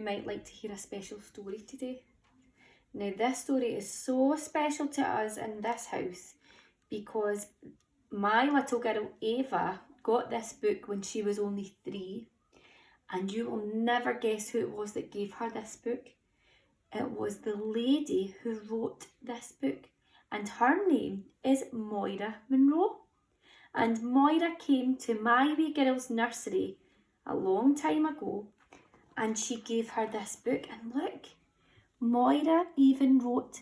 You might like to hear a special story today. Now this story is so special to us in this house because my little girl Ava got this book when she was only 3, and you will never guess who it was that gave her this book. It was the lady who wrote this book, and her name is Moira Monroe. And Moira came to my wee girl's nursery a long time ago, and she gave her this book. And look, Moira even wrote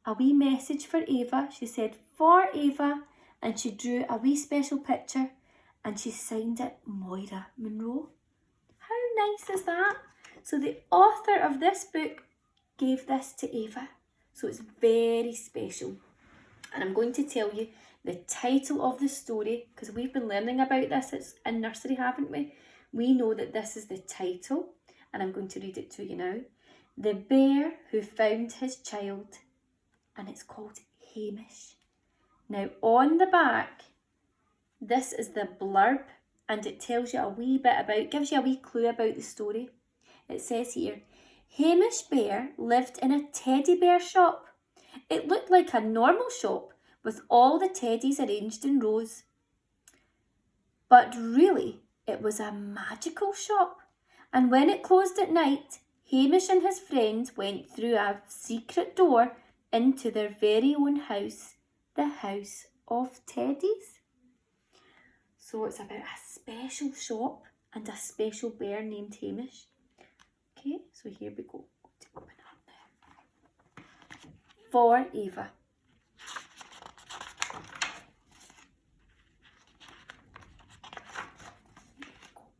a wee message for Ava. She said, "For Ava," and she drew a wee special picture and she signed it Moira Monroe. How nice is that? So the author of this book gave this to Ava. So it's very special. And I'm going to tell you the title of the story, because we've been learning about this in nursery, haven't we? We know that this is the title, and I'm going to read it to you now. The Bear Who Found His Child, and it's called Hamish. Now on the back, this is the blurb, and it tells you a wee bit about, gives you a wee clue about the story. It says here, Hamish Bear lived in a teddy bear shop. It looked like a normal shop with all the teddies arranged in rows. But really, it was a magical shop. And when it closed at night, Hamish and his friends went through a secret door into their very own house, the House of Teddies. So it's about a special shop and a special bear named Hamish. Okay, so here we go. To open it up now. For Ava.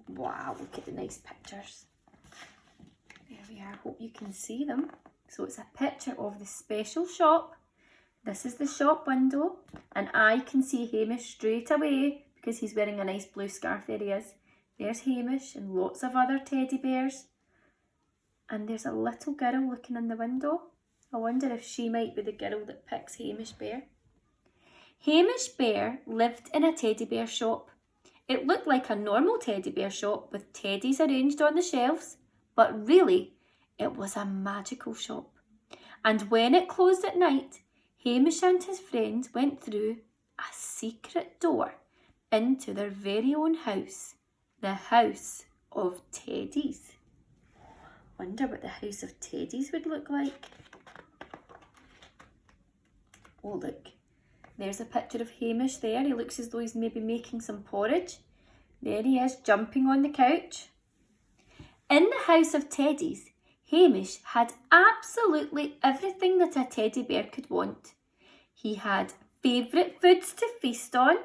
Wow, look at the nice pictures. There we are, hope you can see them. So it's a picture of the special shop. This is the shop window, and I can see Hamish straight away because he's wearing a nice blue scarf. There he is. There's Hamish and lots of other teddy bears. And there's a little girl looking in the window. I wonder if she might be the girl that picks Hamish Bear. Hamish Bear lived in a teddy bear shop. It looked like a normal teddy bear shop with teddies arranged on the shelves, but really, it was a magical shop. And when it closed at night, Hamish and his friends went through a secret door into their very own house, the House of Teddies. Wonder what the House of Teddies would look like. Oh look, there's a picture of Hamish there. He looks as though he's maybe making some porridge. There he is, jumping on the couch. In the House of Teddies, Hamish had absolutely everything that a teddy bear could want. He had favourite foods to feast on,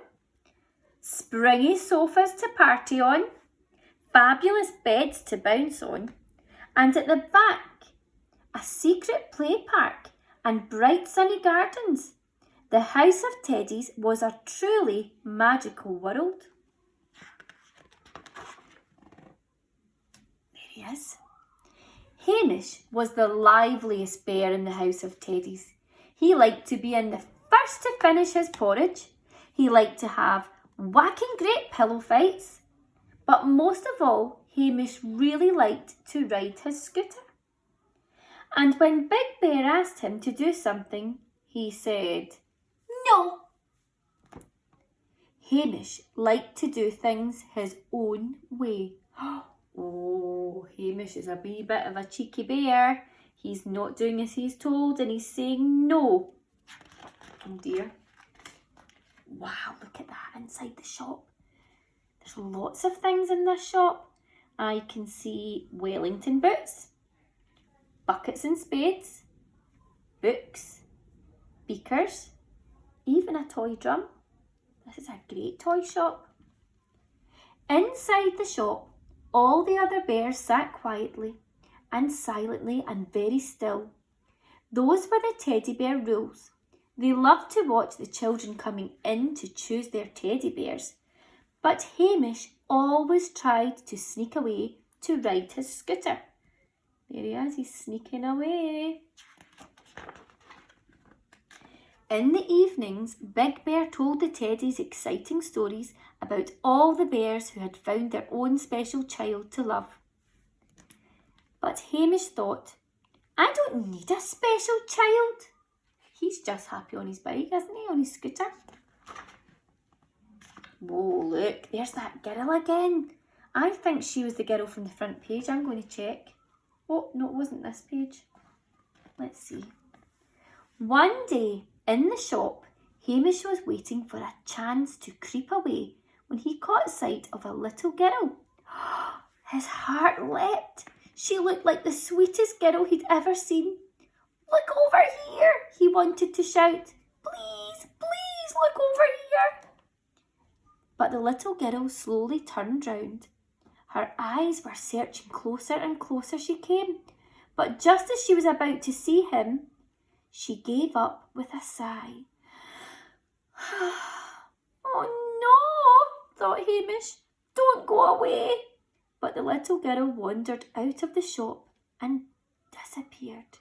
springy sofas to party on, fabulous beds to bounce on, and at the back, a secret play park and bright sunny gardens. The House of Teddies was a truly magical world. There he is. Hamish was the liveliest bear in the House of Teddies. He liked to be in the first to finish his porridge. He liked to have whacking great pillow fights. But most of all, Hamish really liked to ride his scooter. And when Big Bear asked him to do something, he said, "No." Hamish liked to do things his own way. Oh, Hamish is a wee bit of a cheeky bear. He's not doing as he's told and he's saying no. Oh dear. Wow, look at that inside the shop. There's lots of things in this shop. I can see Wellington boots, buckets and spades, books, beakers, even a toy drum. This is a great toy shop. Inside the shop, all the other bears sat quietly and silently and very still. Those were the teddy bear rules. They loved to watch the children coming in to choose their teddy bears. But Hamish always tried to sneak away to ride his scooter. There he is, he's sneaking away. In the evenings, Big Bear told the teddies exciting stories about all the bears who had found their own special child to love. But Hamish thought, I don't need a special child. He's just happy on his bike, isn't he? On his scooter. Whoa, look, there's that girl again. I think she was the girl from the front page. I'm going to check. Oh, no, it wasn't this page. Let's see. One day in the shop, Hamish was waiting for a chance to creep away when he caught sight of a little girl. His heart leapt. She looked like the sweetest girl he'd ever seen. Look over here, he wanted to shout. Please, please look over here. But the little girl slowly turned round. Her eyes were searching closer and closer she came. But just as she was about to see him, she gave up with a sigh. Oh no, thought Hamish. Don't go away. But the little girl wandered out of the shop and disappeared.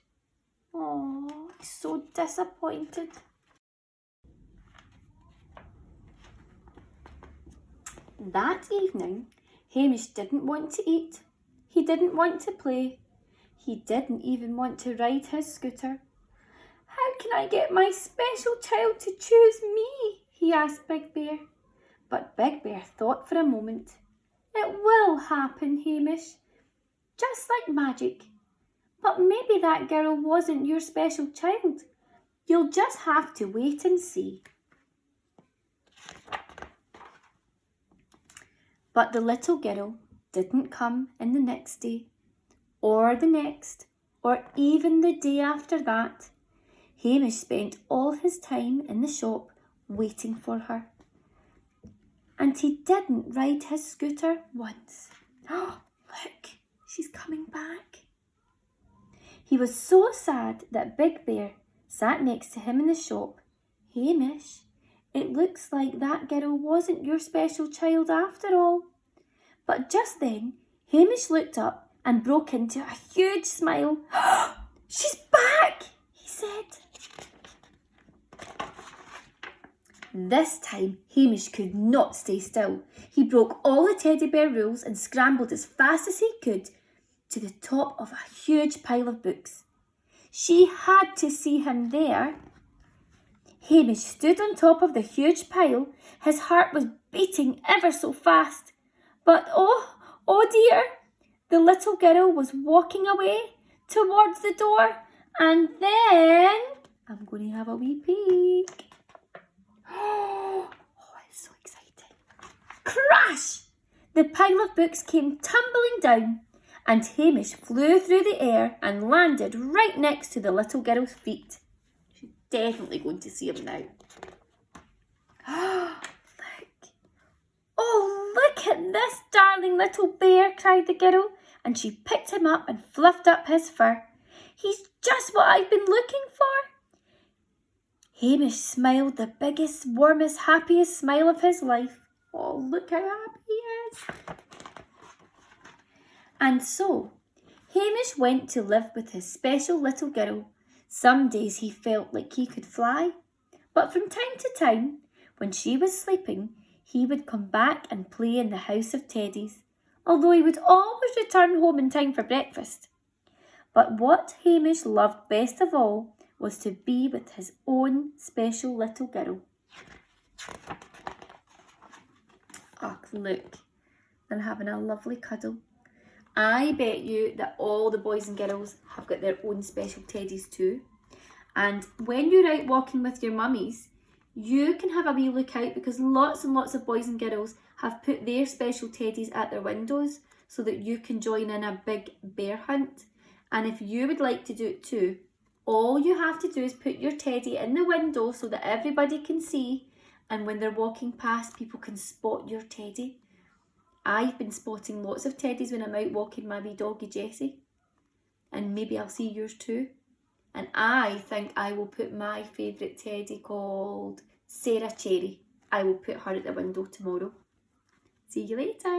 Oh, he's so disappointed. That evening, Hamish didn't want to eat. He didn't want to play. He didn't even want to ride his scooter. How can I get my special child to choose me? He asked Big Bear. But Big Bear thought for a moment. It will happen, Hamish. Just like magic. But maybe that girl wasn't your special child. You'll just have to wait and see. But the little girl didn't come in the next day, or the next, or even the day after that. Hamish spent all his time in the shop waiting for her. And he didn't ride his scooter once. Oh, look, she's coming back. He was so sad that Big Bear sat next to him in the shop. Hamish, it looks like that girl wasn't your special child after all. But just then, Hamish looked up and broke into a huge smile. She's back, he said. This time, Hamish could not stay still. He broke all the teddy bear rules and scrambled as fast as he could to the top of a huge pile of books. She had to see him there. Hamish stood on top of the huge pile. His heart was beating ever so fast. But oh dear, the little girl was walking away towards the door. And then, I'm going to have a wee peek. Oh, it's so exciting. Crash! The pile of books came tumbling down, and Hamish flew through the air and landed right next to the little girl's feet. She's definitely going to see him now. Look. Oh, look at this darling little bear, cried the girl, and she picked him up and fluffed up his fur. He's just what I've been looking for. Hamish smiled the biggest, warmest, happiest smile of his life. Oh, look how happy he is. And so, Hamish went to live with his special little girl. Some days he felt like he could fly, but from time to time, when she was sleeping, he would come back and play in the house of teddies, although he would always return home in time for breakfast. But what Hamish loved best of all was to be with his own special little girl. Oh, look, they're having a lovely cuddle. I bet you that all the boys and girls have got their own special teddies too. And when you're out walking with your mummies, you can have a wee look out, because lots and lots of boys and girls have put their special teddies at their windows so that you can join in a big bear hunt. And if you would like to do it too, all you have to do is put your teddy in the window so that everybody can see, and when they're walking past, people can spot your teddy. I've been spotting lots of teddies when I'm out walking my wee doggy Jessie, and maybe I'll see yours too. And I think I will put my favourite teddy called Sarah Cherry. I will put her at the window tomorrow. See you later.